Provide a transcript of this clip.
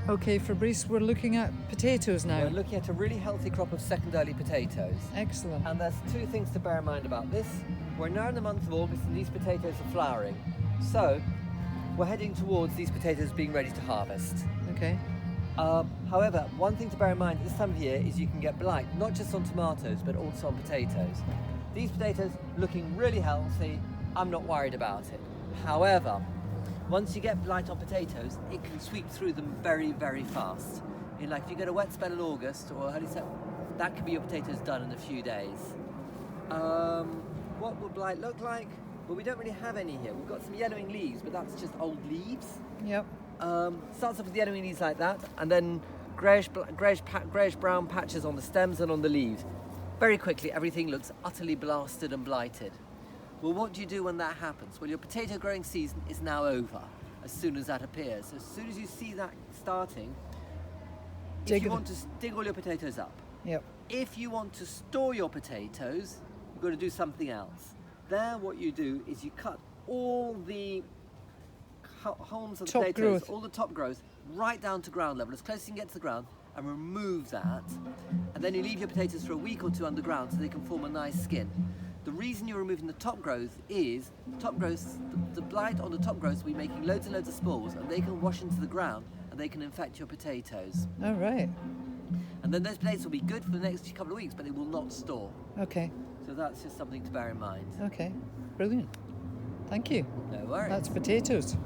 Okay, Fabrice, we're looking at potatoes now. We're looking at a really healthy crop of second early potatoes. Excellent. And there's two things to bear in mind about this. We're now in the month of August and these potatoes are flowering. So we're heading towards these potatoes being ready to harvest. Okay. However, one thing to bear in mind at this time of year is you can get blight, not just on tomatoes, but also on potatoes. These potatoes looking really healthy, I'm not worried about it. However, once you get blight on potatoes, it can sweep through them very, very fast. If you get a wet spell in August or early September, that could be your potatoes done in a few days. What will blight look like? Well, we don't really have any here. We've got some yellowing leaves, but that's just old leaves. Yep. Starts off with yellowing leaves like that, and then greyish brown patches on the stems and on the leaves. Very quickly, everything looks utterly blasted and blighted. Well, what do you do when that happens? Well, your potato growing season is now over as soon as that appears. So as soon as you see that starting, if you want to dig all your potatoes up. Yep. If you want to store your potatoes, you've got to do something else. There, what you do is you cut all the homes of the Top potatoes, growth. all the top growth, right down to ground level, as close as you can get to the ground, and remove that. And then you leave your potatoes for a week or two underground so they can form a nice skin. The reason you're removing the top growth is the blight on the top growth will be making loads and loads of spores, and they can wash into the ground and they can infect your potatoes. All right. And then those potatoes will be good for the next couple of weeks, but they will not store. Okay. So that's just something to bear in mind. Okay. Brilliant. Thank you. No worries. That's potatoes.